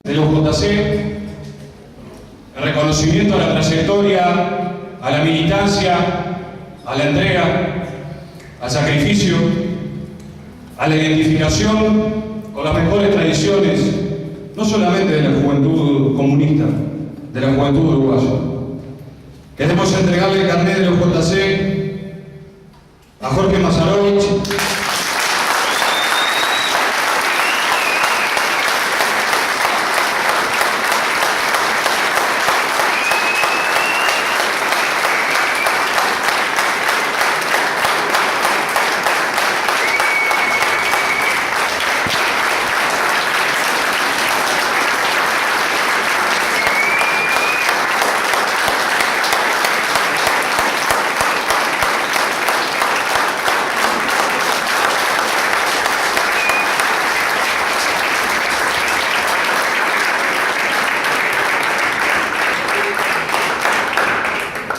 de los JC, el reconocimiento a la trayectoria, a la militancia, a la entrega, al sacrificio, a la identificación con las mejores tradiciones, no solamente de la juventud comunista, de la juventud uruguaya. Queremos entregarle el carnet de los JC a Jorge Mazarovich,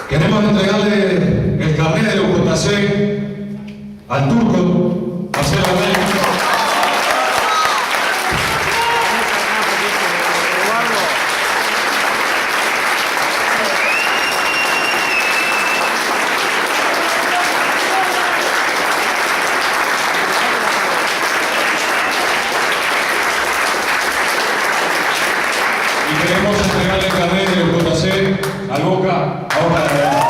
queremos entregarle el carnet de los JC al turco Marcelo Rey. Y queremos entregarle el carnet de los JC al Boca ahora de verdad.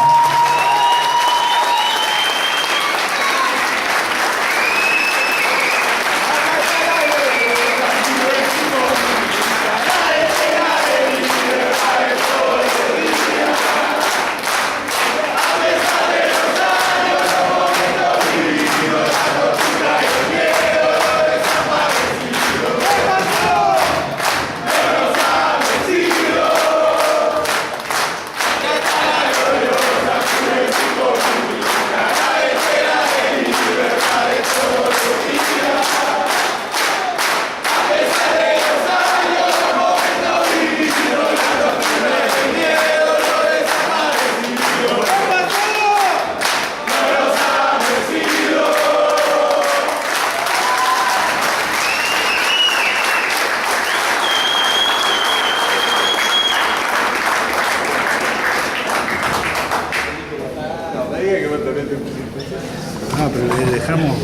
No, pero le dejamos.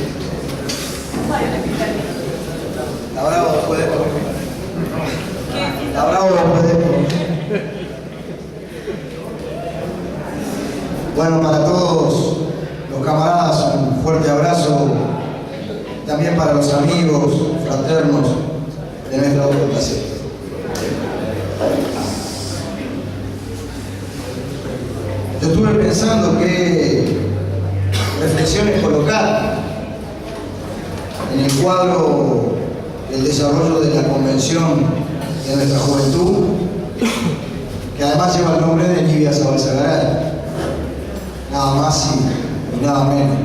La Bravo después de esto. La Bravo después de esto. Bueno, para todos los camaradas, un fuerte abrazo. También para los amigos fraternos de nuestra votación. Yo estuve pensando qué reflexiones colocar en el cuadro del desarrollo de la convención de nuestra juventud, que además lleva el nombre de Livia Zabalzagaray, nada más y nada menos.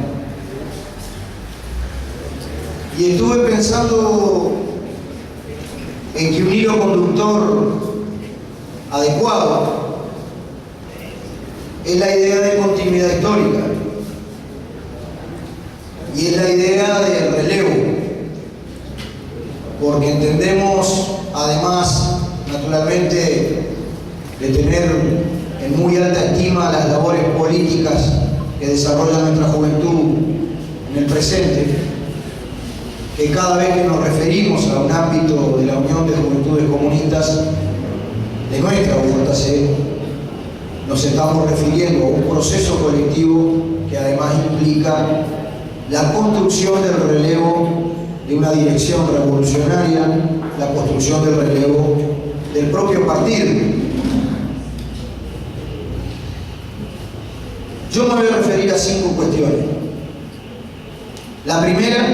Y estuve pensando en que un hilo conductor adecuado es la idea de continuidad histórica y es la idea de relevo, porque entendemos, además, naturalmente, de tener en muy alta estima las labores políticas que desarrolla nuestra juventud en el presente, que cada vez que nos referimos a un ámbito de la Unión de Juventudes Comunistas de nuestra UJC, nos estamos refiriendo a un proceso colectivo que además implica la construcción del relevo de una dirección revolucionaria, la construcción del relevo del propio partido. Yo me voy a referir a 5 cuestiones. La primera,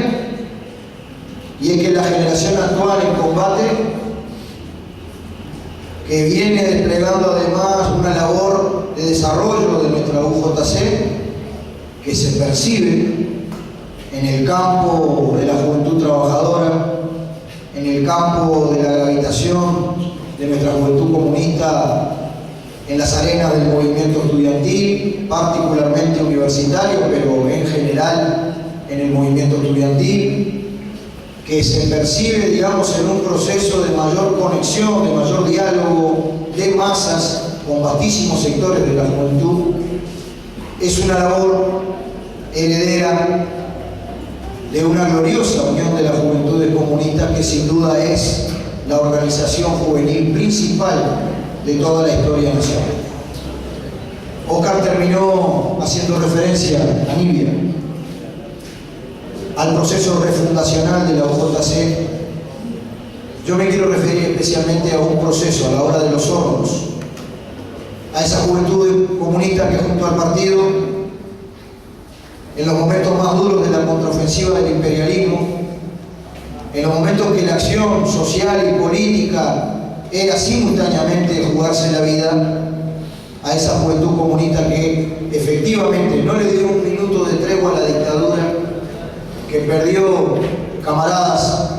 y es que la generación actual en combate, que viene desplegando además una labor de desarrollo de nuestra UJC, que se percibe en el campo de la juventud trabajadora, en el campo de la gravitación de nuestra juventud comunista en las arenas del movimiento estudiantil, particularmente universitario, pero en general en el movimiento estudiantil, que se percibe, digamos, en un proceso de mayor conexión, de mayor diálogo de masas con vastísimos sectores de la juventud, es una labor heredera de una gloriosa unión de las juventudes comunistas que sin duda es la organización juvenil principal de toda la historia nacional. Oscar terminó haciendo referencia a Nibia, al proceso refundacional de la UJC. Yo me quiero referir especialmente a un proceso, a la hora de los hornos, a esa juventud comunista que junto al partido, en los momentos más duros de la contraofensiva del imperialismo, en los momentos que la acción social y política era simultáneamente jugarse la vida, a esa juventud comunista que efectivamente no le dio un minuto de tregua a la dictadura, que perdió camaradas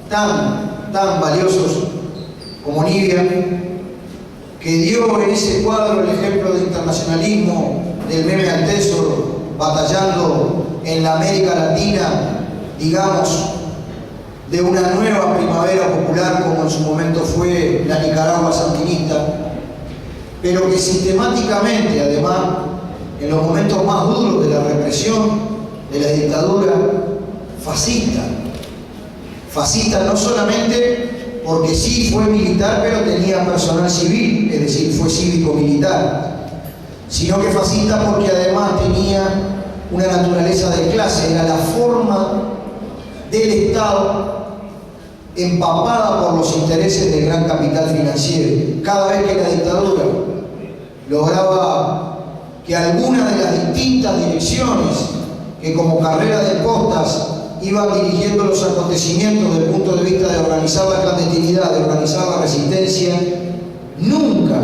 tan valiosos como Nibia, que dio en ese cuadro el ejemplo de internacionalismo del meme al tesoro, batallando en la América Latina, digamos, de una nueva primavera popular como en su momento fue la Nicaragua sandinista, pero que sistemáticamente, además, en los momentos más duros de la represión, de la dictadura fascista no solamente porque sí fue militar, pero tenía personal civil, es decir, fue cívico-militar, sino que fascista porque además tenía una naturaleza de clase, era la forma del Estado empapada por los intereses del gran capital financiero. Cada vez que la dictadura lograba que alguna de las distintas direcciones que como carrera de postas iban dirigiendo los acontecimientos desde el punto de vista de organizar la clandestinidad, de organizar la resistencia, nunca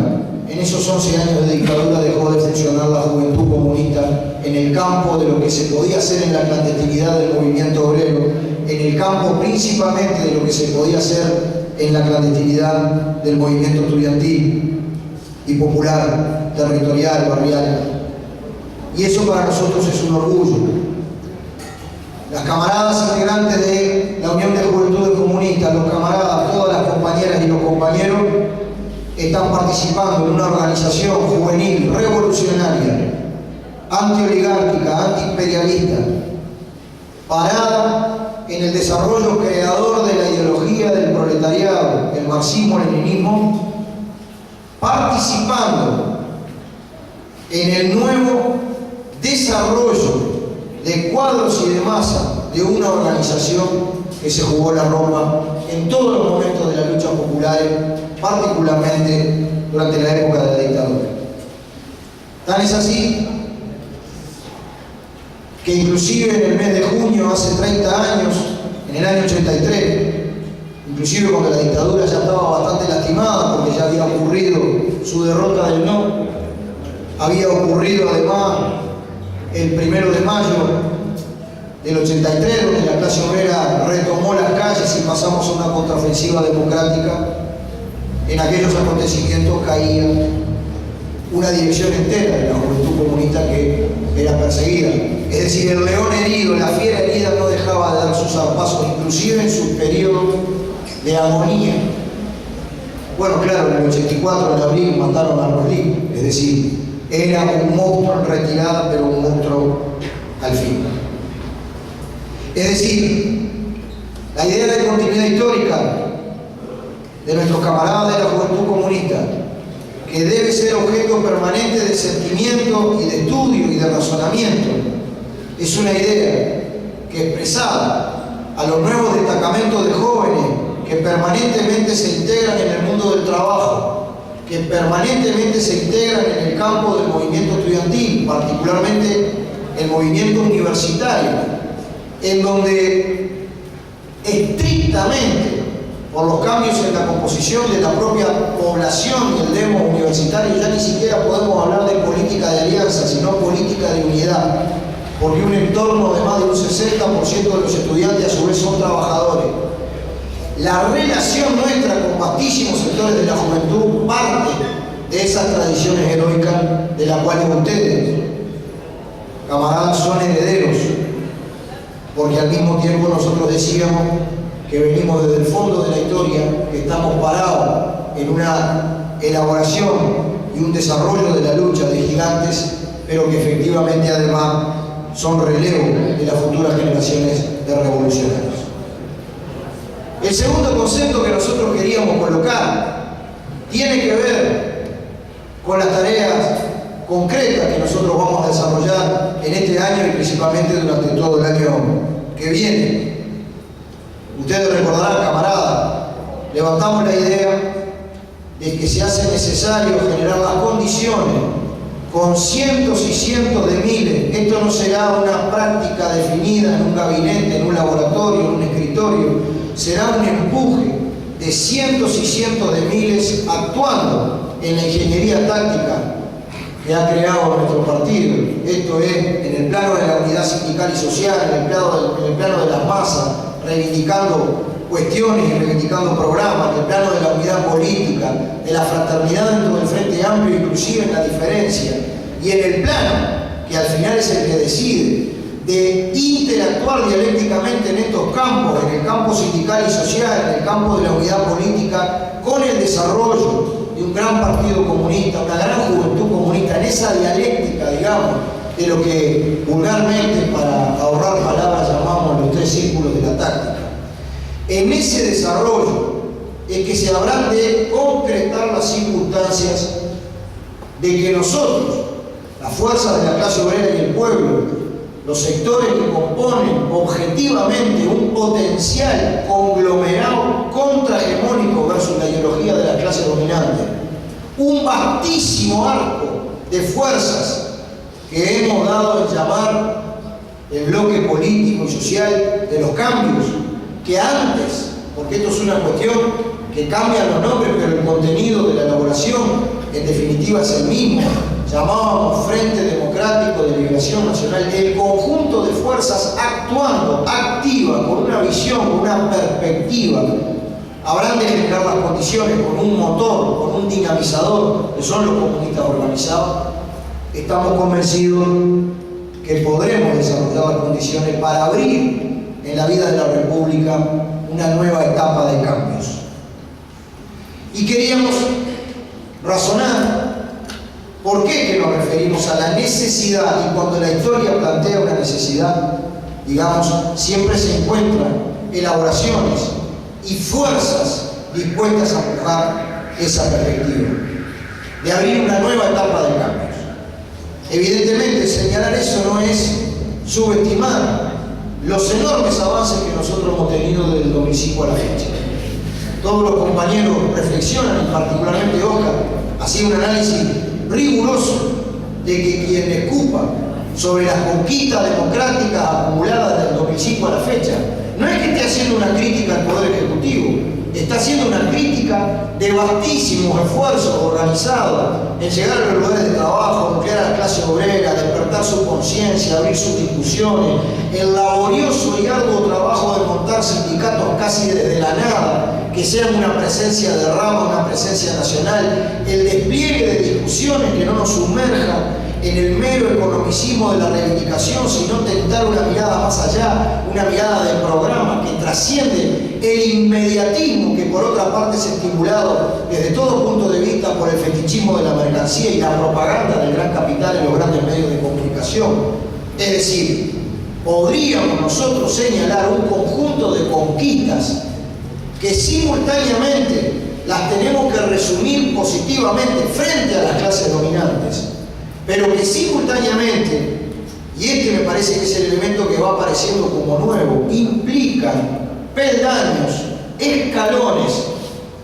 en esos 11 años de dictadura dejó de funcionar la juventud comunista en el campo de lo que se podía hacer en la clandestinidad del movimiento obrero, en el campo principalmente de lo que se podía hacer en la clandestinidad del movimiento estudiantil y popular, territorial, barrial. Y eso para nosotros es un orgullo. Las camaradas integrantes de la Unión de Juventudes Comunistas, los camaradas, todas las compañeras y los compañeros, están participando en una organización juvenil revolucionaria, antioligárquica, antiimperialista, parada en el desarrollo creador de la ideología del proletariado, el marxismo-leninismo, participando en el nuevo desarrollo de cuadros y de masa de una organización que se jugó la ropa en todos los momentos de las luchas populares, particularmente durante la época de la dictadura. Tan es así que inclusive en el mes de junio, hace 30 años, en el año 83, inclusive cuando la dictadura ya estaba bastante lastimada porque ya había ocurrido su derrota del no, había ocurrido además el 1 de mayo del 83, donde la clase obrera retomó las calles y pasamos a una contraofensiva democrática. En aquellos acontecimientos caía una dirección entera de la juventud comunista que era perseguida. Es decir, el león herido, la fiera herida no dejaba de dar sus zarpazos, inclusive en sus periodos de agonía. Bueno, claro, en el 84, en abril, mataron a Roslin, es decir, era un monstruo en retirada, pero un monstruo al fin. Es decir, la idea de continuidad histórica de nuestros camaradas de la juventud comunista, que debe ser objeto permanente de sentimiento y de estudio y de razonamiento, es una idea que expresada a los nuevos destacamentos de jóvenes que permanentemente se integran en el mundo del trabajo, que permanentemente se integran en el campo del movimiento estudiantil, particularmente el movimiento universitario, en donde estrictamente por los cambios en la composición de la propia población y el demo universitario ya ni siquiera podemos hablar de política de alianza, sino política de unidad, porque un entorno de más de un 60% de los estudiantes a su vez son trabajadores. La relación nuestra con vastísimos sectores de la juventud parte de esas tradiciones heroicas de las cuales ustedes, camaradas, son herederos, porque al mismo tiempo nosotros decíamos que venimos desde el fondo de la historia, que estamos parados en una elaboración y un desarrollo de la lucha de gigantes, pero que efectivamente además son relevo de las futuras generaciones de revolucionarios. El segundo concepto que nosotros queríamos colocar tiene que ver con las tareas concretas que nosotros vamos a desarrollar en este año y principalmente durante todo el año que viene. Ustedes recordarán, camaradas, levantamos la idea de que se hace necesario generar las condiciones con cientos y cientos de miles. Esto no será una práctica definida en un gabinete, en un laboratorio, en un escritorio. Será un empuje de cientos y cientos de miles actuando en la ingeniería táctica que ha creado nuestro partido. Esto es en el plano de la unidad sindical y social, en el plano de las masas, reivindicando cuestiones y reivindicando programas, en el plano de la unidad política, de la fraternidad dentro del Frente Amplio, inclusive en la diferencia, y en el plano, que al final es el que decide, de interactuar dialécticamente en estos campos, en el campo sindical y social, en el campo de la unidad política, con el desarrollo de un gran partido comunista, una gran juventud comunista, en esa dialéctica, digamos, de lo que vulgarmente, para ahorrar palabras, llamamos los tres círculos de la táctica. En ese desarrollo es que se habrán de concretar las circunstancias de que nosotros, las fuerzas de la clase obrera y el pueblo, los sectores que componen objetivamente un potencial conglomerado contrahegemónico versus la ideología de la clase dominante, un vastísimo arco de fuerzas que hemos dado en llamar el bloque político y social de los cambios, que antes, porque esto es una cuestión que cambian los nombres, pero el contenido de la elaboración en definitiva es el mismo, llamábamos Frente Democrático de Liberación Nacional, el conjunto de fuerzas actuando, activas, con una visión, con una perspectiva, habrán de generar las condiciones con un motor, con un dinamizador, que son los comunistas organizados. Estamos convencidos que podremos desarrollar las condiciones para abrir en la vida de la República una nueva etapa de cambios. Y queríamos razonar por qué que nos referimos a la necesidad, y cuando la historia plantea una necesidad, digamos, siempre se encuentran elaboraciones y fuerzas dispuestas a empujar esa perspectiva, de abrir una nueva etapa de cambios. Evidentemente, señalar eso no es subestimar los enormes avances que nosotros hemos tenido desde el 2005 a la fecha. Todos los compañeros reflexionan, y particularmente Oscar, hacía un análisis riguroso de que quien escupa sobre las conquistas democráticas acumuladas desde el 2005 a la fecha, no es que esté haciendo una crítica al Poder Ejecutivo, está haciendo una crítica de vastísimos esfuerzos organizados en llegar a los lugares de trabajo, nuclear a la clase obrera, despertar su conciencia, abrir sus discusiones, el laborioso y arduo trabajo de montar sindicatos casi desde la nada, que sean una presencia de rama, una presencia nacional, el despliegue de discusiones que no nos sumerjan en el mero economicismo de la reivindicación, sino tentar una mirada más allá, una mirada de programa que trasciende el inmediatismo que por otra parte es estimulado desde todo punto de vista por el fetichismo de la mercancía y la propaganda del gran capital en los grandes medios de comunicación. Es decir, podríamos nosotros señalar un conjunto de conquistas que simultáneamente las tenemos que resumir positivamente frente a las clases dominantes, pero que simultáneamente, y este me parece que es el elemento que va apareciendo como nuevo, implican peldaños, escalones,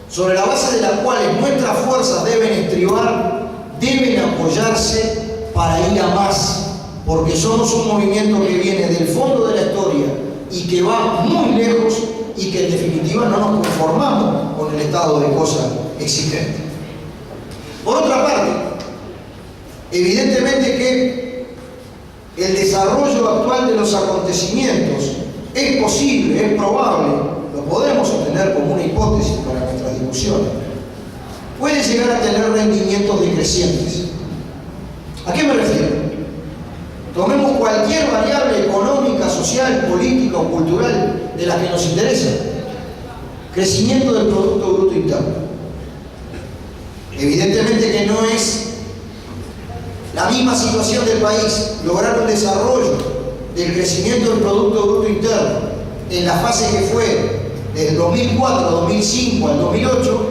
sobre la base de las cuales nuestras fuerzas deben estribar, deben apoyarse para ir a más, porque somos un movimiento que viene del fondo de la historia y que va muy lejos y que en definitiva no nos conformamos con el estado de cosas existente. Por otra parte, evidentemente que el desarrollo actual de los acontecimientos es posible, es probable, lo podemos obtener como una hipótesis para nuestras discusiones, puede llegar a tener rendimientos decrecientes. ¿A qué me refiero? Tomemos cualquier variable económica, social, política o cultural de las que nos interesa. Crecimiento del Producto Bruto Interno. Evidentemente que no es la misma situación del país lograr un desarrollo del crecimiento del Producto Bruto Interno en la fase que fue del 2004, 2005 al 2008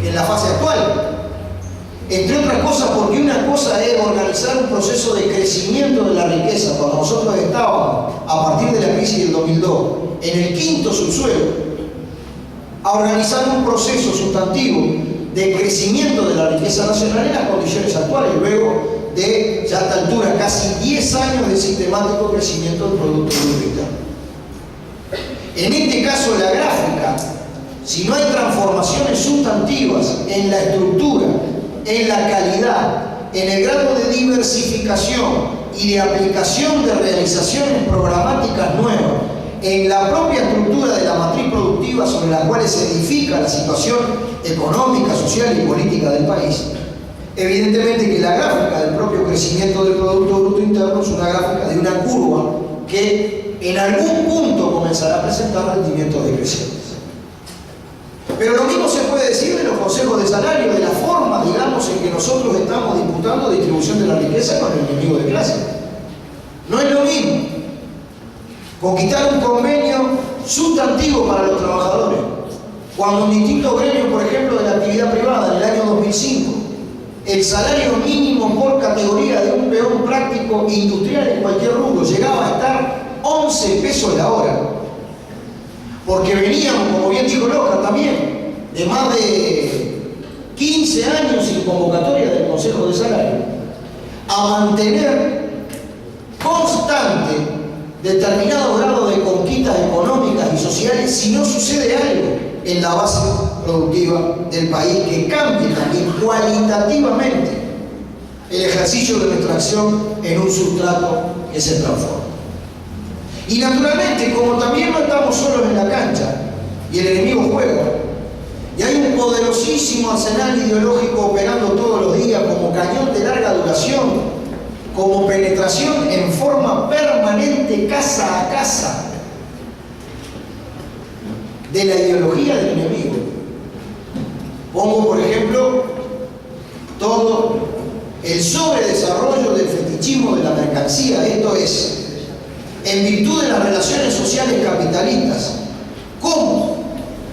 que en la fase actual. Entre otras cosas porque una cosa es organizar un proceso de crecimiento de la riqueza cuando nosotros estábamos a partir de la crisis del 2002 en el quinto subsuelo, a organizar un proceso sustantivo de crecimiento de la riqueza nacional en las condiciones actuales, luego de ya a esta altura casi 10 años de sistemático crecimiento del Producto Bruto Interno. En este caso la gráfica, si no hay transformaciones sustantivas en la estructura, en la calidad, en el grado de diversificación y de aplicación de realizaciones programáticas nuevas, en la propia estructura de la matriz productiva sobre la cual se edifica la situación económica, social y política del país, evidentemente que la gráfica del propio crecimiento del Producto Bruto Interno es una gráfica de una curva que en algún punto comenzará a presentar rendimientos decrecientes. Pero lo mismo se puede decir de los consejos de salario, de la forma, digamos, en que nosotros estamos disputando distribución de la riqueza con el enemigo de clase. No es lo mismo conquistar un convenio sustantivo para los trabajadores, cuando en distintos gremios, por ejemplo, de la actividad privada, en el año 2005, el salario mínimo por categoría de un peón práctico industrial en cualquier rubro llegaba a estar 11 pesos la hora. Porque veníamos, como bien dijo Loja también, de más de 15 años sin convocatoria del Consejo de Salario, a mantener constante determinado grado de conquistas económicas y sociales si no sucede algo en la base productiva del país que cambie también cualitativamente el ejercicio de nuestra acción en un sustrato que se transforma. Y naturalmente, como también no estamos solos en la cancha y el enemigo juega, y hay un poderosísimo arsenal ideológico operando todos los días como cañón de larga duración, como penetración en forma permanente casa a casa de la ideología del enemigo. Pongo por ejemplo todo el sobredesarrollo del fetichismo de la mercancía, esto es, en virtud de las relaciones sociales capitalistas, cómo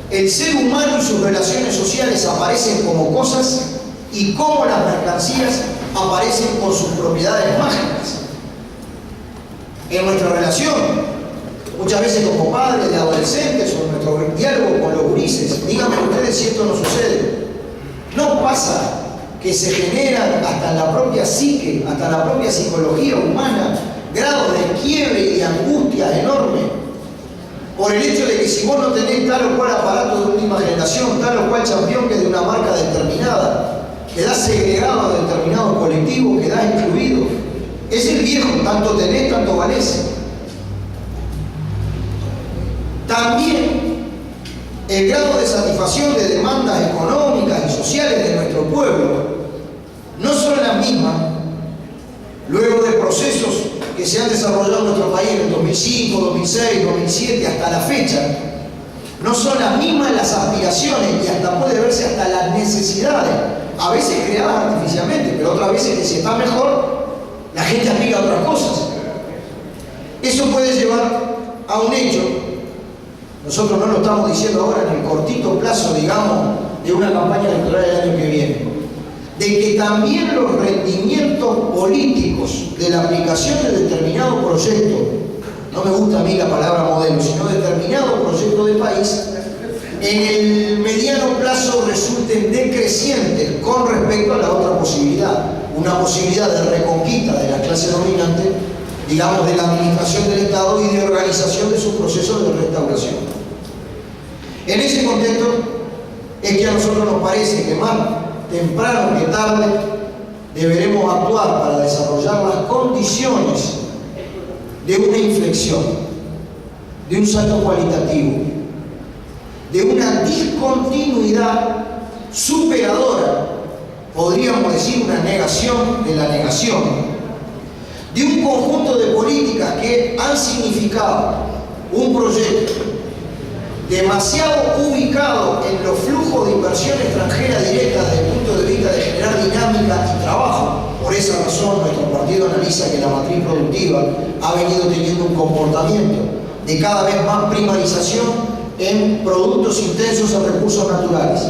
el ser humano y sus relaciones sociales aparecen como cosas y cómo las mercancías aparecen con sus propiedades mágicas. En nuestra relación, muchas veces como padres de adolescentes o en nuestro diálogo con los gurises, díganme ustedes si esto no sucede. No pasa que se generan hasta en la propia psique, hasta en la propia psicología humana, grados de quiebre y de angustia enorme por el hecho de que si vos no tenés tal o cual aparato de última generación, tal o cual campeón que es de una marca determinada, quedás segregado a determinado colectivo, quedás excluido. Es el viejo, tanto tenés, tanto valés. También el grado de satisfacción de demandas económicas y sociales de nuestro pueblo no son las mismas luego de procesos que se han desarrollado en nuestro país en el 2005, 2006, 2007 hasta la fecha. No son las mismas las aspiraciones y hasta puede verse hasta las necesidades, a veces creadas artificialmente, pero otras veces que si está mejor, la gente aspira a otras cosas. Eso puede llevar a un hecho, nosotros no lo estamos diciendo ahora en el cortito plazo, digamos, de una campaña electoral del año que viene, de que también los rendimientos políticos de la aplicación de determinado proyecto, no me gusta a mí la palabra modelo, sino determinado proyecto de país, en el mediano plazo resulten decrecientes con respecto a la otra posibilidad, una posibilidad de reconquista de la clase dominante, digamos, de la administración del Estado y de organización de sus procesos de restauración. En ese contexto es que a nosotros nos parece que más temprano que tarde deberemos actuar para desarrollar las condiciones de una inflexión, de un salto cualitativo, de una discontinuidad superadora, podríamos decir una negación de la negación, de un conjunto de políticas que han significado un proyecto demasiado ubicado en los flujos de inversión extranjera directa desde el punto de vista de generar dinámica y trabajo. Por esa razón, nuestro partido analiza que la matriz productiva ha venido teniendo un comportamiento de cada vez más primarización en productos intensos en recursos naturales,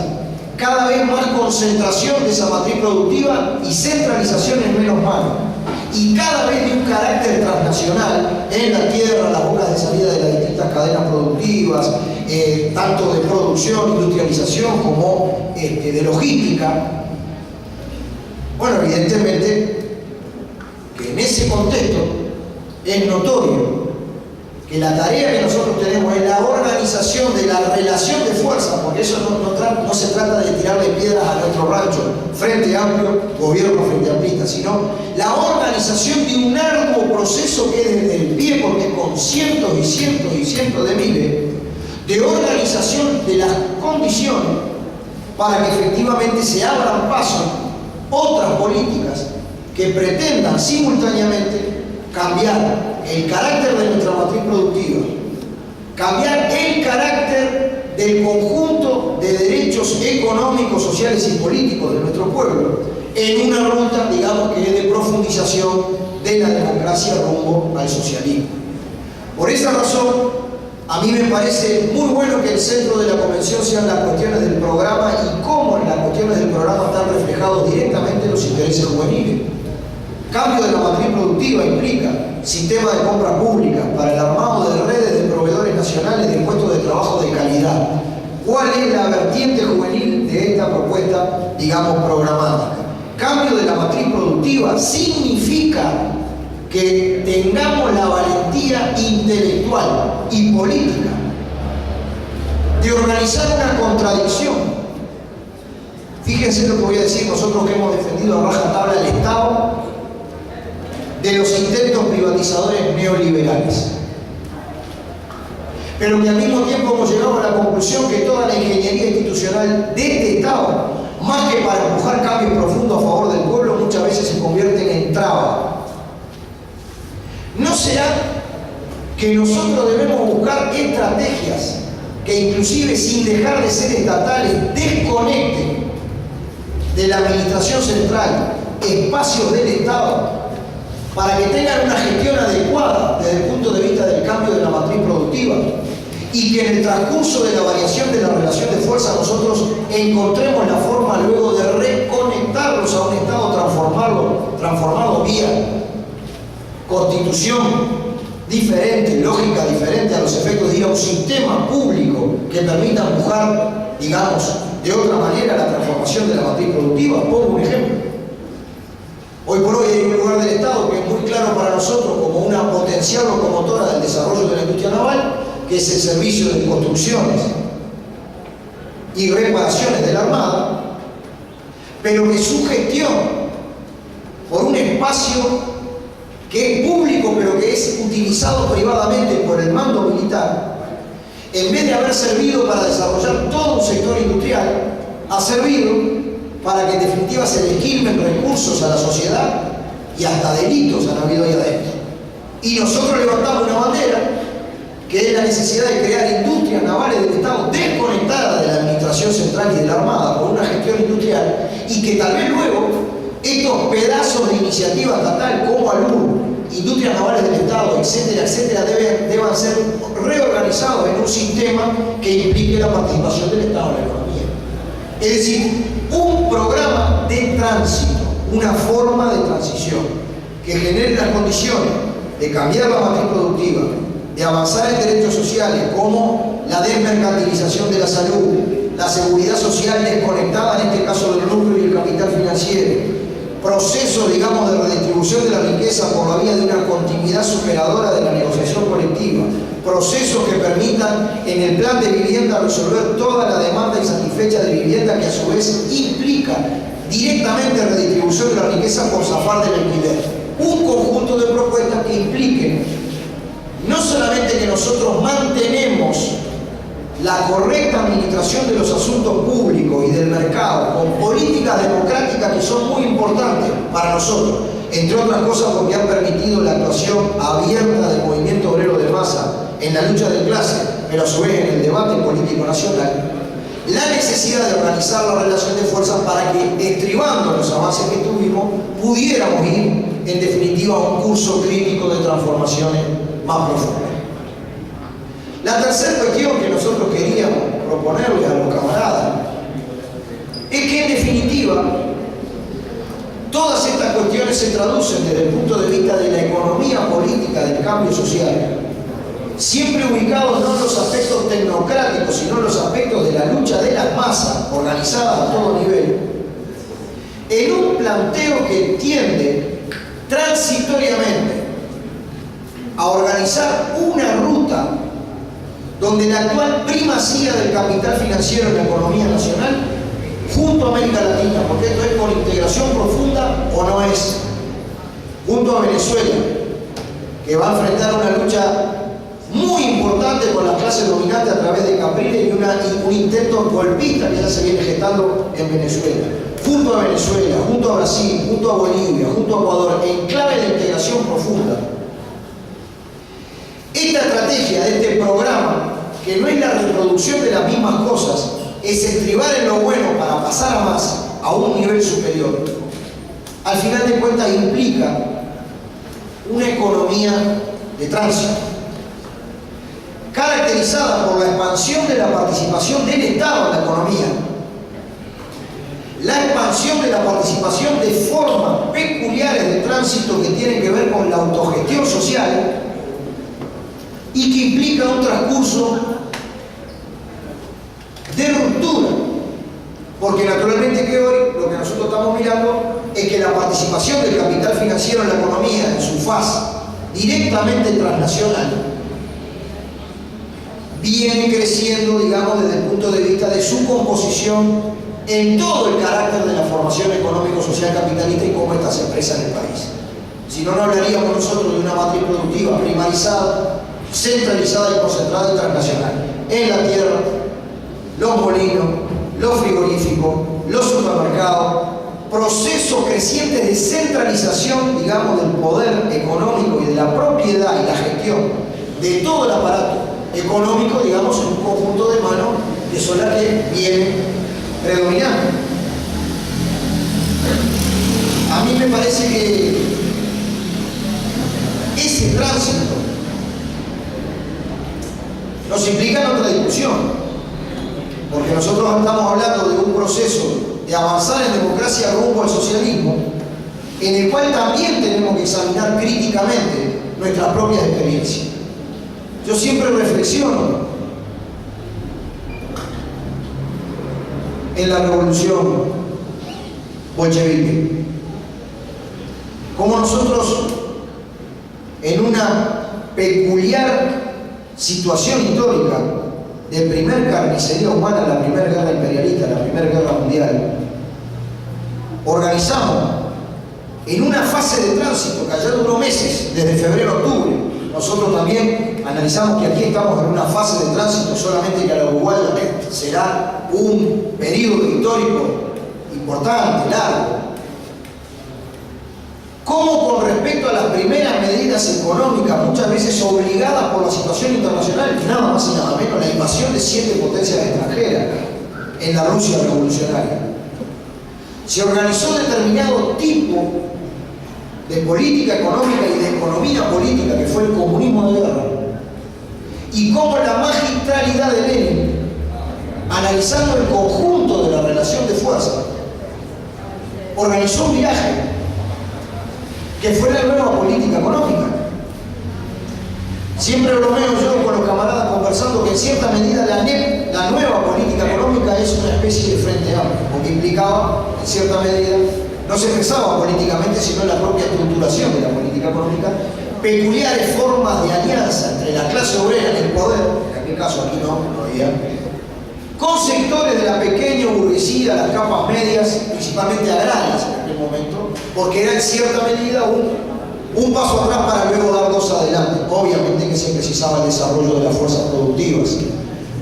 cada vez más concentración de esa matriz productiva y centralización en menos manos, y cada vez de un carácter transnacional en la tierra, las bocas de salida de las distintas cadenas productivas, tanto de producción, industrialización como de logística. Bueno, evidentemente que en ese contexto es notorio que la tarea que nosotros tenemos es la organización de la relación de fuerzas, porque eso no se trata de tirarle piedras a nuestro rancho, Frente Amplio, gobierno frente amplista, sino la organización de un arduo proceso que desde el pie, porque con cientos y cientos y cientos de miles, de organización de las condiciones para que efectivamente se abran paso otras políticas que pretendan simultáneamente cambiar el carácter de nuestra matriz productiva, cambiar el carácter del conjunto de derechos económicos, sociales y políticos de nuestro pueblo en una ruta, digamos, que es de profundización de la democracia rumbo al socialismo. Por esa razón, a mí me parece muy bueno que el centro de la convención sean las cuestiones del programa y cómo en las cuestiones del programa están reflejados directamente los intereses juveniles. Cambio de la matriz productiva implica sistema de compra pública para el armado de redes de proveedores nacionales de puestos de trabajo de calidad. ¿Cuál es la vertiente juvenil de esta propuesta, digamos, programática? Cambio de la matriz productiva significa que tengamos la valentía intelectual y política de organizar una contradicción. Fíjense lo que voy a decir, nosotros que hemos defendido a rajatabla el Estado de los intentos privatizadores neoliberales, pero que al mismo tiempo hemos llegado a la conclusión que toda la ingeniería institucional de este Estado, más que para empujar cambios profundos a favor del pueblo, muchas veces se convierten en trabas. ¿No será que nosotros debemos buscar estrategias que inclusive sin dejar de ser estatales desconecten de la administración central espacios del Estado para que tengan una gestión adecuada desde el punto de vista del cambio de la matriz productiva y que en el transcurso de la variación de la relación de fuerza nosotros encontremos la forma luego de reconectarlos a un Estado transformado vía constitución diferente, lógica diferente a los efectos de ir a un sistema público que permita empujar, digamos, de otra manera la transformación de la matriz productiva? Pongo un ejemplo. Hoy por hoy hay un lugar del Estado que es muy claro para nosotros como una potencial locomotora del desarrollo de la industria naval, que es el servicio de construcciones y reparaciones de la Armada, pero que su gestión por un espacio que es público pero que es utilizado privadamente por el mando militar, en vez de haber servido para desarrollar todo un sector industrial, ha servido para que en definitiva se le esquilmen recursos a la sociedad y hasta delitos han habido ahí adentro. Y nosotros levantamos una bandera que es la necesidad de crear industrias navales del Estado desconectadas de la administración central y de la Armada por una gestión industrial, y que tal vez luego estos pedazos de iniciativa estatal como ALUR, industrias navales del Estado, etcétera, etcétera, deban ser reorganizados en un sistema que implique la participación del Estado en la economía. Es decir, un programa de tránsito, una forma de transición que genere las condiciones de cambiar la matriz productiva, de avanzar en derechos sociales como la desmercantilización de la salud, la seguridad social desconectada, en este caso del núcleo y el capital financiero, procesos, digamos, de redistribución de la riqueza por la vía de una continuidad superadora de la negociación colectiva, procesos que permitan en el plan de vivienda resolver toda la demanda insatisfecha de vivienda, que a su vez implica directamente redistribución de la riqueza por zafar del alquiler. Un conjunto de propuestas que impliquen no solamente que nosotros mantenemos la correcta administración de los asuntos públicos y del mercado con políticas democráticas que son muy importantes para nosotros, entre otras cosas porque han permitido la actuación abierta del movimiento obrero de masa en la lucha de clase, pero a su vez en el debate político nacional, la necesidad de organizar la relación de fuerzas para que, estribando los avances que tuvimos, pudiéramos ir, en definitiva, a un curso crítico de transformaciones más profundas. La tercera cuestión que nosotros queríamos proponerle a los camaradas es que, en definitiva, todas estas cuestiones se traducen desde el punto de vista de la economía política del cambio social, siempre ubicados no en los aspectos tecnocráticos, sino en los aspectos de la lucha de las masas, organizadas a todo nivel, en un planteo que tiende transitoriamente a organizar una ruta donde la actual primacía del capital financiero en la economía nacional junto a América Latina, porque esto es por integración profunda o no es, junto a Venezuela, que va a enfrentar una lucha muy importante con las clases dominantes a través de Capriles y un intento golpista que ya se viene gestando en Venezuela, junto a Venezuela, junto a Brasil, junto a Bolivia, junto a Ecuador, en clave de integración profunda. Esta estrategia de este programa, que no es la reproducción de las mismas cosas, es estribar en lo bueno para pasar a más, a un nivel superior. Al final de cuentas implica una economía de tránsito, caracterizada por la expansión de la participación del Estado en la economía, la expansión de la participación de formas peculiares de tránsito que tienen que ver con la autogestión social y que implica un transcurso de ruptura, porque naturalmente que hoy lo que nosotros estamos mirando es que la participación del capital financiero en la economía en su fase directamente transnacional viene creciendo, digamos, desde el punto de vista de su composición en todo el carácter de la formación económico-social capitalista y cómo esta se expresa en el país. Si no, no hablaríamos nosotros de una matriz productiva primarizada, centralizada y concentrada y transnacional. En la tierra, los molinos, los frigoríficos, los supermercados, procesos crecientes de centralización, digamos, del poder económico y de la propiedad y la gestión de todo el aparato económico, digamos, en un conjunto de manos que son las que vienen predominando. A mí me parece que ese tránsito nos implica en otra discusión, porque nosotros estamos hablando de un proceso de avanzar en democracia rumbo al socialismo, en el cual también tenemos que examinar críticamente nuestras propias experiencias. Yo siempre reflexiono en la revolución bolchevique, como nosotros, en una peculiar situación histórica de primer carnicería humana, la primera guerra imperialista, la primera guerra mundial, organizamos en una fase de tránsito que allá duró meses, desde febrero a octubre. Nosotros también analizamos que aquí estamos en una fase de tránsito, solamente que a la Uruguaya será un periodo histórico importante, largo. Cómo con respecto a las primeras medidas económicas, muchas veces obligadas por la situación internacional, nada más y nada menos, la invasión de 7 potencias extranjeras en la Rusia revolucionaria, se organizó determinado tipo de política económica y de economía política, que fue el comunismo de guerra, y cómo la magistralidad de Lenin, analizando el conjunto de la relación de fuerza, organizó un viaje que fue la nueva política económica. Siempre bromeo yo con los camaradas conversando que en cierta medida la nueva política económica es una especie de frente amplio, porque implicaba, en cierta medida, no se expresaba políticamente, sino en la propia estructuración de la política económica, peculiares formas de alianza entre la clase obrera en el poder, en aquel caso aquí no había, con sectores de la pequeña burguesía, las capas medias, principalmente agrarias en aquel momento, porque era en cierta medida un paso atrás para luego dar dos adelante. Obviamente que se precisaba el desarrollo de las fuerzas productivas.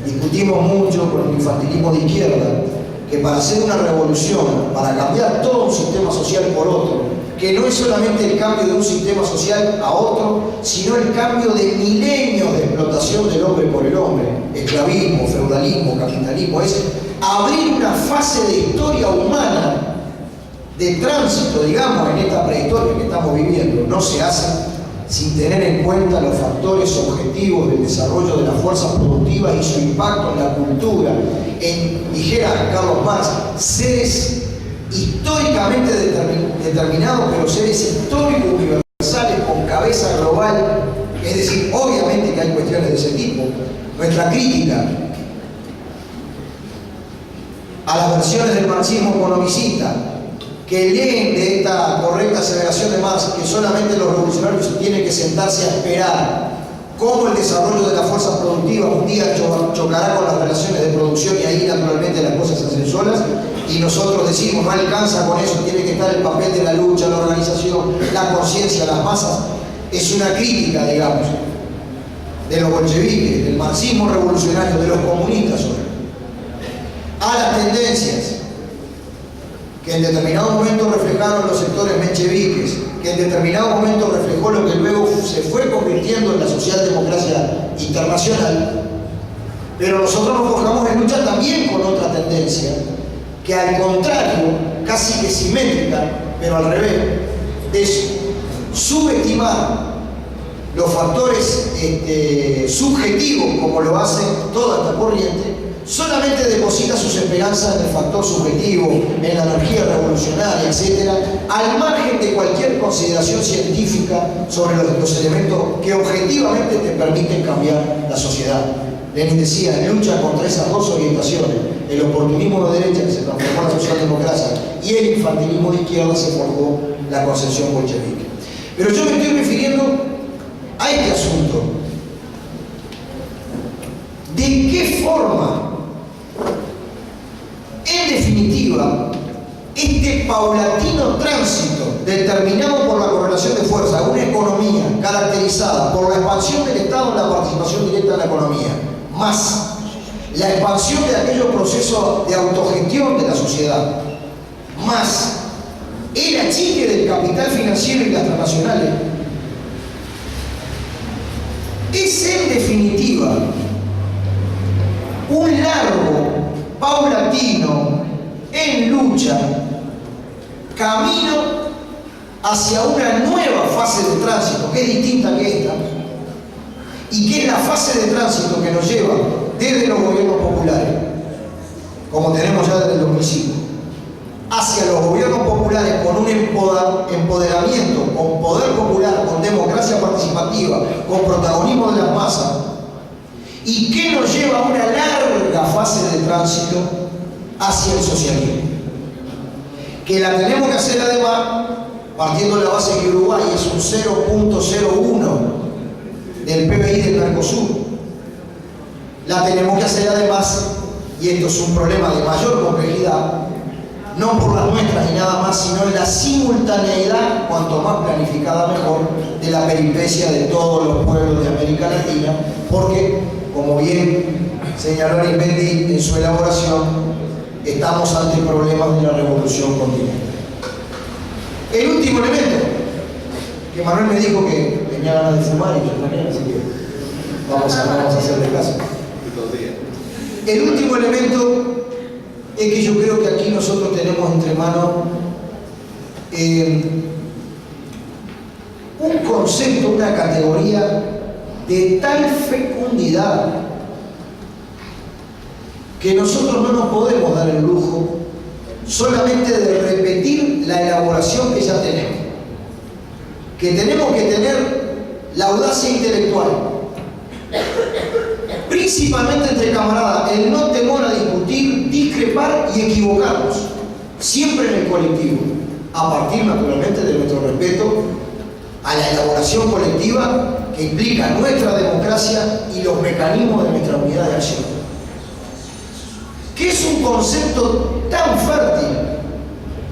Discutimos mucho con el infantilismo de izquierda que para hacer una revolución, para cambiar todo un sistema social por otro, que no es solamente el cambio de un sistema social a otro, sino el cambio de milenios de explotación del hombre por el hombre, esclavismo, feudalismo, capitalismo, es abrir una fase de historia humana, de tránsito, digamos, en esta prehistoria que estamos viviendo. No se hace sin tener en cuenta los factores objetivos del desarrollo de las fuerzas productivas y su impacto en la cultura, en, dijera Carlos Marx, seres históricamente determinados, pero seres históricos universales con cabeza global. Es decir, obviamente que hay cuestiones de ese tipo. Nuestra crítica a las versiones del marxismo economicista que leen de esta correcta aseveración de Marx que solamente los revolucionarios tienen que sentarse a esperar cómo el desarrollo de las fuerzas productivas un día chocará con las relaciones de producción y ahí naturalmente las cosas se hacen solas, y nosotros decimos no alcanza con eso, tiene que estar el papel de la lucha, la organización, la conciencia, las masas. Es una crítica, digamos, de los bolcheviques, del marxismo revolucionario, de los comunistas a las tendencias que en determinado momento reflejaron los sectores mencheviques, que en determinado momento reflejó lo que luego se fue convirtiendo en la socialdemocracia internacional. Pero nosotros nos forjamos en lucha también con otra tendencia, que al contrario, casi que simétrica, pero al revés, de subestimar los factores subjetivos, como lo hace toda esta corriente, solamente deposita sus esperanzas en el factor subjetivo, en la energía revolucionaria, etc., al margen de cualquier consideración científica sobre los elementos que objetivamente te permiten cambiar la sociedad. Lenin decía, lucha contra esas dos orientaciones, el oportunismo de derecha que se transformó en la socialdemocracia y el infantilismo de izquierda se forjó la concepción bolchevique. Pero yo me estoy refiriendo a este asunto. ¿De qué forma, en definitiva, este paulatino tránsito determinado por la correlación de fuerza a una economía caracterizada por la expansión del Estado en la participación directa en la economía, más la expansión de aquellos procesos de autogestión de la sociedad, más el achique del capital financiero y las transnacionales, es en definitiva un largo, paulatino, en lucha, camino hacia una nueva fase de tránsito, que es distinta que esta, y que es la fase de tránsito que nos lleva desde los gobiernos populares, como tenemos ya desde el 2005, hacia los gobiernos populares con un empoderamiento, con poder popular, con democracia participativa, con protagonismo de las masas, y que nos lleva a una larga fase de tránsito hacia el socialismo, que la tenemos que hacer además partiendo de la base que Uruguay es un 0.01 del PBI del Mercosur. La tenemos que hacer además, y esto es un problema de mayor complejidad, no por las nuestras ni nada más, sino en la simultaneidad, cuanto más planificada mejor, de la peripecia de todos los pueblos de América Latina, porque, como bien señaló Arismendi en su elaboración, estamos ante problemas de la revolución continental. El último elemento, que Manuel me dijo que tenía ganas de fumar y yo también, así que vamos a hacerle caso. El último elemento es que yo creo que aquí nosotros tenemos entre manos un concepto, una categoría de tal fecundidad que nosotros no nos podemos dar el lujo solamente de repetir la elaboración que ya tenemos. Que tenemos que tener la audacia intelectual, principalmente entre camaradas, el no temor a discutir, discrepar y equivocarnos, siempre en el colectivo, a partir naturalmente de nuestro respeto a la elaboración colectiva que implica nuestra democracia y los mecanismos de nuestra unidad de acción. Que es un concepto tan fértil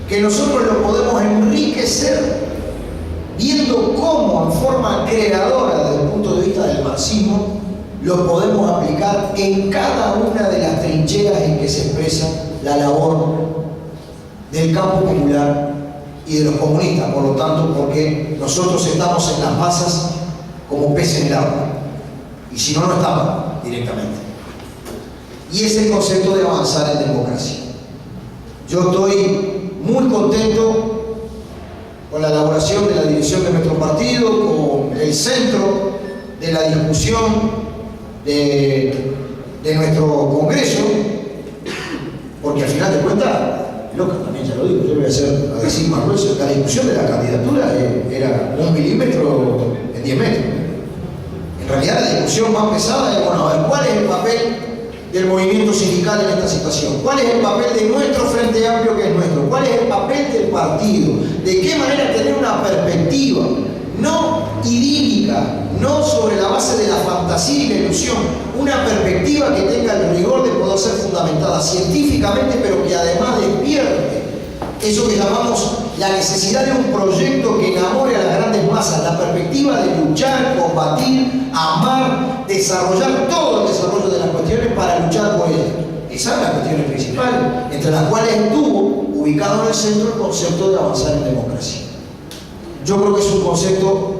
que nosotros lo podemos enriquecer viendo cómo en forma creadora desde el punto de vista del marxismo lo podemos aplicar en cada una de las trincheras en que se expresa la labor del campo popular y de los comunistas, por lo tanto, porque nosotros estamos en las masas como peces en el agua, y si no, no estamos directamente. Y es el concepto de avanzar en democracia. Yo estoy muy contento con la elaboración de la dirección de nuestro partido, con el centro de la discusión de nuestro Congreso, porque al final de cuentas, loca, también ya lo digo, yo voy a decir más grueso, la discusión de la candidatura era 1 milímetro en 10 metros. En realidad la discusión más pesada es, bueno, a ver, ¿cuál es el papel del movimiento sindical en esta situación? ¿Cuál es el papel de nuestro Frente Amplio, que es nuestro? ¿Cuál es el papel del partido? ¿De qué manera tener una perspectiva no idílica, no sobre la base de la fantasía y la ilusión, una perspectiva que tenga el rigor de poder ser fundamentada científicamente, pero que además despierte eso que llamamos la necesidad de un proyecto que enamore a las grandes masas, la perspectiva de luchar, combatir, amar, desarrollar todo el desarrollo de las cuestiones para luchar por ellas? Esas son las cuestiones principales, entre las cuales estuvo ubicado en el centro el concepto de avanzar en democracia. Yo creo que es un concepto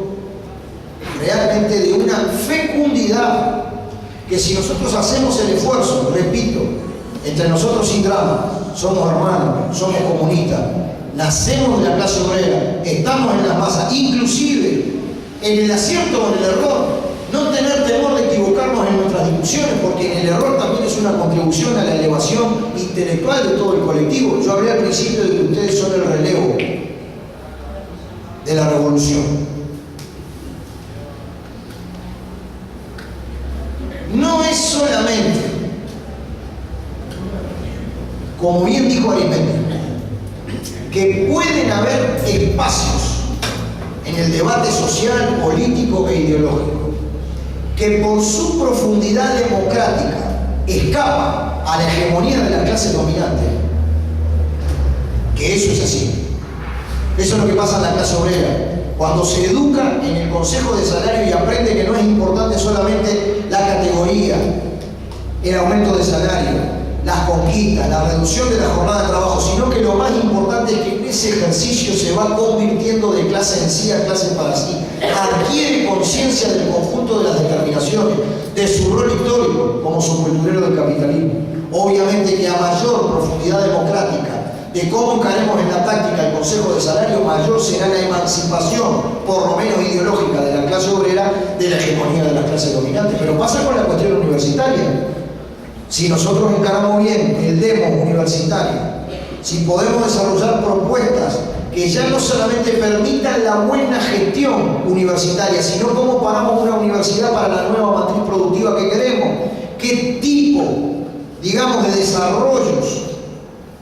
realmente de una fecundidad que, si nosotros hacemos el esfuerzo, repito, entre nosotros sin drama, somos hermanos, somos comunistas, nacemos de la clase obrera, estamos en las masas, inclusive en el acierto o en el error, no tener temor de equivocarnos en nuestras discusiones, porque en el error también es una contribución a la elevación intelectual de todo el colectivo. Yo hablé al principio de que ustedes son el relevo de la revolución. No es solamente, como bien dijo Arismendi, que pueden haber espacios en el debate social, político e ideológico que por su profundidad democrática escapan a la hegemonía de la clase dominante, que eso es así. Eso es lo que pasa en la clase obrera. Cuando se educa en el Consejo de Salario y aprende que no es importante solamente la categoría, el aumento de salario, las conquistas, la reducción de la jornada de trabajo, sino que lo más importante es que en ese ejercicio se va convirtiendo de clase en sí a clase para sí, adquiere conciencia del conjunto de las determinaciones, de su rol histórico como subculturero del capitalismo. Obviamente que a mayor profundidad democrática de cómo encaremos en la táctica el Consejo de Salario, mayor será la emancipación, por lo menos ideológica, de la clase obrera de la hegemonía de las clases dominantes. Pero pasa con la cuestión universitaria. Si nosotros encaramos bien el demo universitario, si podemos desarrollar propuestas que ya no solamente permitan la buena gestión universitaria, sino cómo paramos una universidad para la nueva matriz productiva que queremos, qué tipo, digamos, de desarrollos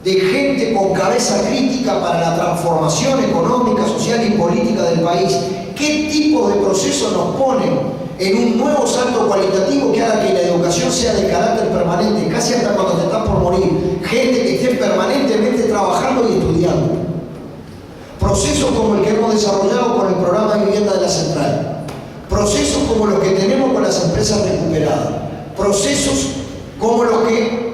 de gente con cabeza crítica para la transformación económica, social y política del país, qué tipo de procesos nos ponen en un nuevo salto cualitativo que haga que la educación sea de carácter permanente, casi hasta cuando te estás por morir, gente que esté permanentemente trabajando y estudiando. Procesos como el que hemos desarrollado con el programa de vivienda de la Central, procesos como los que tenemos con las empresas recuperadas, procesos como los que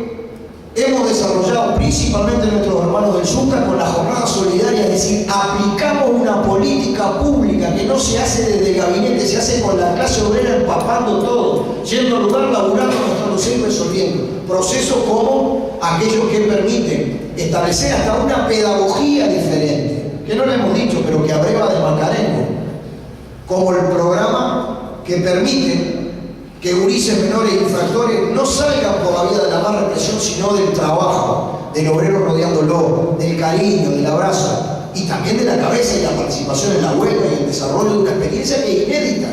hemos desarrollado principalmente nuestros hermanos del Zucca con la jornada solidaria, es decir, aplicamos una política pública que no se hace desde el gabinete, se hace con la clase obrera empapando todo, yendo al lugar, laburando, mostrándose y resolviendo. Procesos como aquellos que permiten establecer hasta una pedagogía diferente, que no le hemos dicho, pero que abreva de Macarengo, como el programa que permite que gurises menores e infractores no salgan por la vía de la más represión, sino del trabajo, del obrero rodeándolo, del cariño, del abrazo, y también de la cabeza y la participación en la huelga y el desarrollo de una experiencia que es inédita.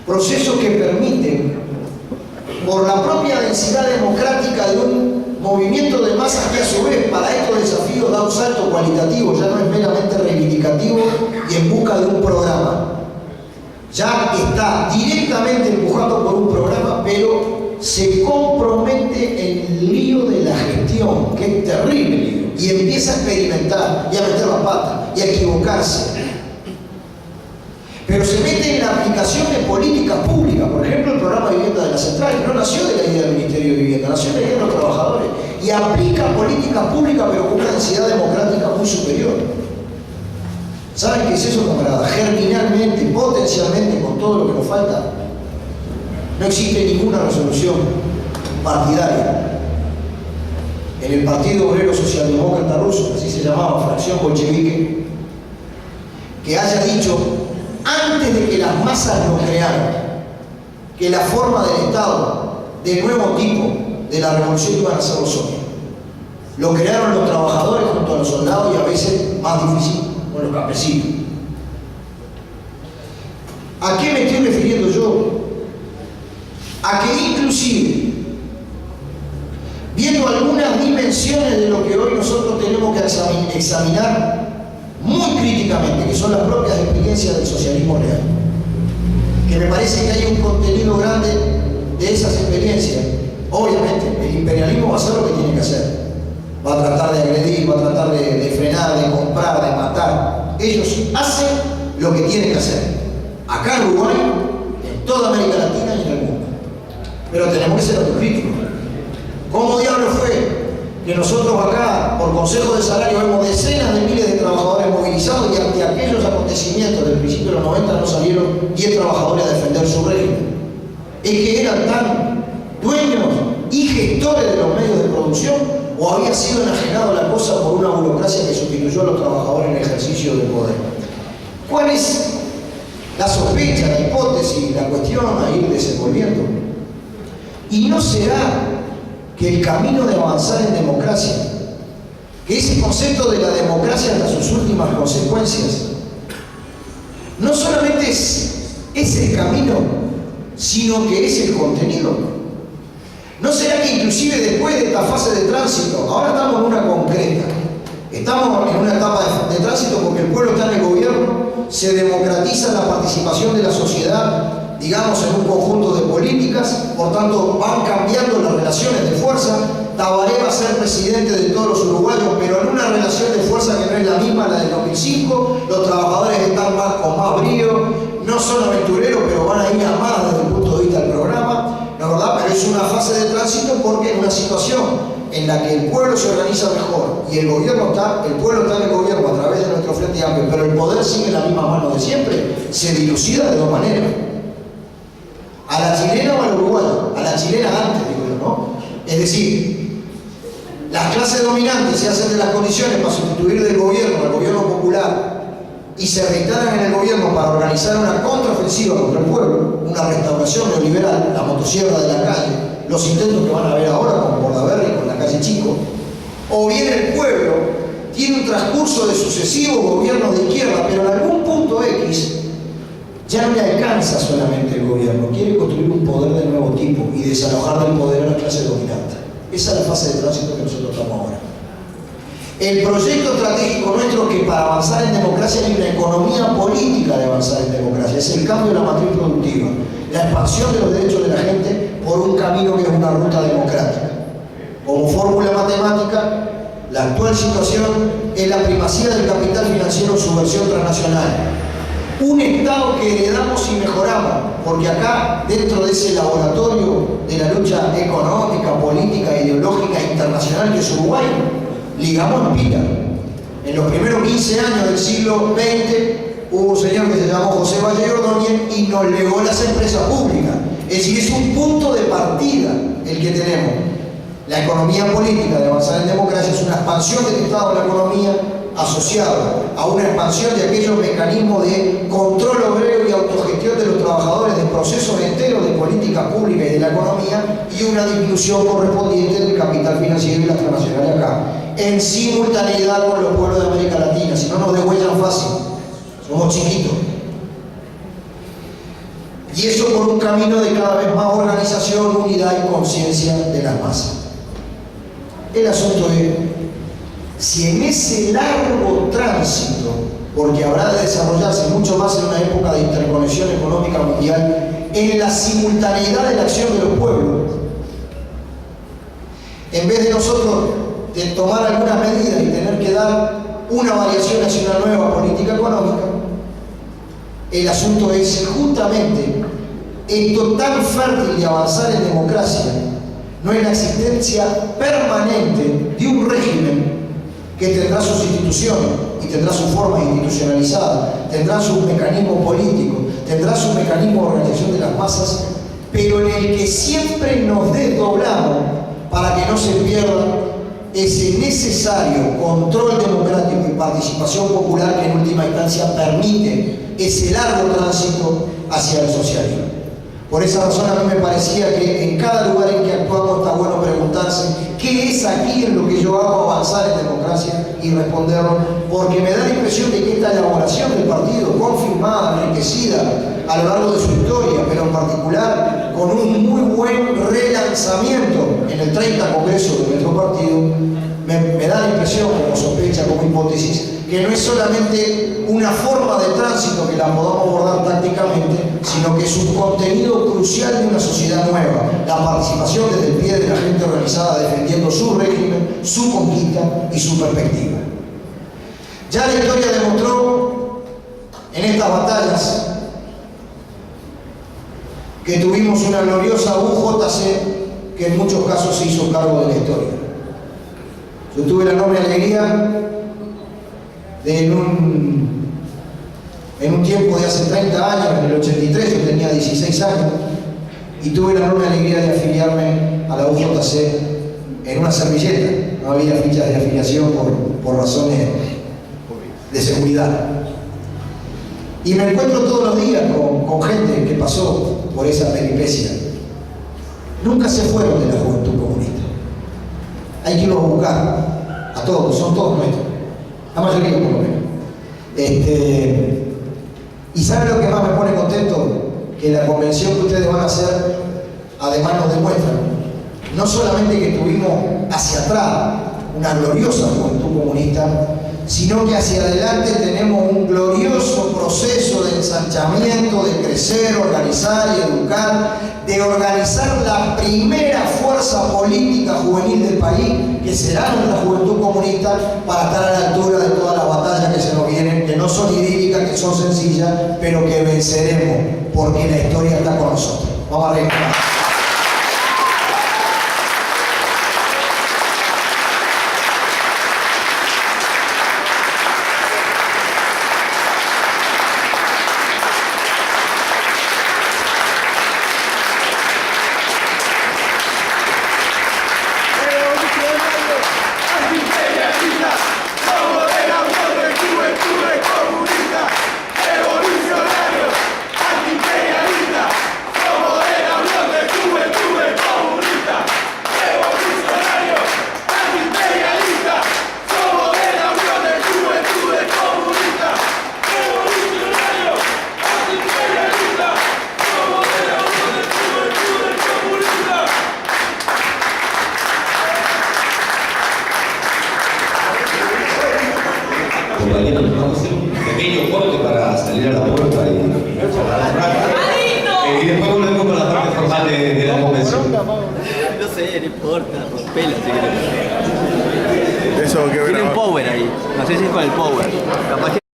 Procesos que permiten, por la propia densidad democrática de un movimiento de masas que a su vez para estos desafíos da un salto cualitativo, ya no es meramente reivindicativo y en busca de un programa. Ya está directamente empujado por un programa, pero se compromete en el lío de la gestión, que es terrible, y empieza a experimentar, y a meter la pata, y a equivocarse. pero se mete en la aplicación de políticas públicas. Por ejemplo, el programa de vivienda de la central no nació de la idea del Ministerio de Vivienda, nació de la idea de los trabajadores y aplica políticas públicas pero con una densidad democrática muy superior. ¿Saben qué es eso, camarada? Germinalmente, potencialmente, con todo lo que nos falta, no existe ninguna resolución partidaria en el Partido Obrero Socialdemócrata Ruso, así se llamaba, fracción bolchevique, que haya dicho, antes de que las masas lo crearan, que la forma del Estado de nuevo tipo de la revolución iban a ser los hombres. Lo crearon los trabajadores junto a los soldados y a veces, más difícil, con los campesinos. ¿A qué me estoy refiriendo yo? A que inclusive, viendo algunas dimensiones de lo que hoy nosotros tenemos que examinar muy críticamente, que son las propias experiencias del socialismo real, que me parece que hay un contenido grande de esas experiencias. Obviamente, el imperialismo va a hacer lo que tiene que hacer. Va a tratar de agredir, va a tratar de frenar, de comprar, de matar. Ellos hacen lo que tienen que hacer. Acá en Uruguay, en toda América Latina y en el mundo. Pero tenemos que ser autocríticos. ¿Cómo diablos fue que nosotros acá, por consejo de salario, vemos decenas de miles de trabajadores movilizados y ante aquellos acontecimientos del principio de los 90 no salieron 10 trabajadores a defender su régimen? ¿Es que eran tan dueños y gestores de los medios de producción o había sido enajenado la cosa por una burocracia que sustituyó a los trabajadores en el ejercicio del poder? ¿Cuál es la sospecha, la hipótesis, la cuestión a ir desenvolviendo? ¿Y no será que el camino de avanzar en democracia, que ese concepto de la democracia hasta sus últimas consecuencias, no solamente es el camino, sino que es el contenido? ¿No será que inclusive después de esta fase de tránsito, ahora estamos en una concreta, estamos en una etapa de tránsito porque el pueblo está en el gobierno, se democratiza la participación de la sociedad, digamos, en un conjunto de políticas, por tanto van cambiando las relaciones de fuerza. Tabaré va a ser presidente de todos los uruguayos, pero en una relación de fuerza que no es la misma la del 2005, los trabajadores están con más brío, no son aventureros, pero van a ir a más desde el punto de vista del programa. La verdad, pero es una fase de tránsito porque es una situación en la que el pueblo se organiza mejor y el pueblo está en el gobierno a través de nuestro Frente Amplio, pero el poder sigue en la misma mano de siempre, se dilucida de dos maneras. A la chilena o al uruguayo, a la chilena antes, digo yo, ¿no? Es decir, las clases dominantes se hacen de las condiciones para sustituir del gobierno al gobierno popular y se reinstalan en el gobierno para organizar una contraofensiva contra el pueblo, una restauración neoliberal, la motosierra de la calle, los intentos que van a ver ahora con Bordaberry y con la calle Chico, o bien el pueblo tiene un transcurso de sucesivos gobiernos de izquierda, pero en algún punto X ya no le alcanza solamente el gobierno, quiere construir un poder de nuevo tipo y desalojar del poder a la clase dominante. Esa es la fase de tránsito que nosotros estamos ahora. El proyecto estratégico nuestro, que para avanzar en democracia hay una economía política de avanzar en democracia, es el cambio de la matriz productiva, la expansión de los derechos de la gente por un camino que es una ruta democrática. Como fórmula matemática, la actual situación es la primacía del capital financiero en su versión transnacional. Un Estado que heredamos y mejoramos, porque acá, dentro de ese laboratorio de la lucha económica, política, ideológica internacional que es Uruguay, ligamos en pila. En los primeros 15 años del siglo XX hubo un señor que se llamó José Valle Ordóñez y nos legó las empresas públicas. Es decir, es un punto de partida el que tenemos. La economía política de avanzar en democracia es una expansión del Estado de la economía asociado a una expansión de aquellos mecanismos de control obrero y autogestión de los trabajadores de procesos enteros de política pública y de la economía y una disminución correspondiente del capital financiero y las transnacionales acá, en simultaneidad con los pueblos de América Latina, si no nos degüellan fácil, somos chiquitos. Y eso por un camino de cada vez más organización, unidad y conciencia de las masas. El asunto es, si en ese largo tránsito, porque habrá de desarrollarse mucho más en una época de interconexión económica mundial, en la simultaneidad de la acción de los pueblos, en vez de nosotros de tomar algunas medidas y tener que dar una variación hacia una nueva política económica, El asunto es si justamente esto tan fértil de avanzar en democracia no es la existencia permanente de un régimen que tendrá sus instituciones y tendrá su forma institucionalizada, tendrá sus mecanismos políticos, tendrá su mecanismo de organización de las masas, pero en el que siempre nos desdoblamos para que no se pierda ese necesario control democrático y participación popular que en última instancia permite ese largo tránsito hacia el socialismo. Por esa razón a mí me parecía que en cada lugar en que actuamos está bueno preguntarse qué es aquí en lo que yo hago avanzar en democracia y responderlo, porque me da la impresión de que esta elaboración del partido, confirmada, enriquecida a lo largo de su historia, pero en particular con un muy buen relanzamiento en el 30 Congreso de nuestro partido, me da la impresión, como sospecha, como hipótesis, que no es solamente una forma de tránsito que la podamos abordar tácticamente, sino que es un contenido crucial de una sociedad nueva, la participación desde el pie de la gente organizada defendiendo su régimen, su conquista y su perspectiva. Ya la historia demostró en estas batallas que tuvimos una gloriosa UJC que en muchos casos se hizo cargo de la historia. Yo tuve la enorme alegría de en un tiempo de hace 30 años, en el 83, yo tenía 16 años, y tuve la enorme alegría de afiliarme a la UJC en una servilleta. No había fichas de afiliación por razones de seguridad. Y me encuentro todos los días con gente que pasó por esa peripecia. Nunca se fueron de la Juventud Comunista. Hay que irlos a buscar, a todos, son todos nuestros, la mayoría por lo menos. ¿Y saben lo que más me pone contento? Que la convención que ustedes van a hacer, además nos demuestra, no solamente que tuvimos hacia atrás una gloriosa Juventud Comunista, sino que hacia adelante tenemos un glorioso proceso de ensanchamiento, de crecer, organizar y educar, de organizar la primera fuerza política juvenil del país, que será nuestra Juventud Comunista, para estar a la altura de todas las batallas que se nos vienen, que no son idílicas, que son sencillas, pero que venceremos, porque la historia está con nosotros. Vamos arriba. Compañeros, vamos a hacer un pequeño corte para salir a la puerta y después volvemos con la parte formal de la convención. No sé, no importa, rompela si querés. Eso que Tiene un power ahí, no sé si es con el power. Capaz que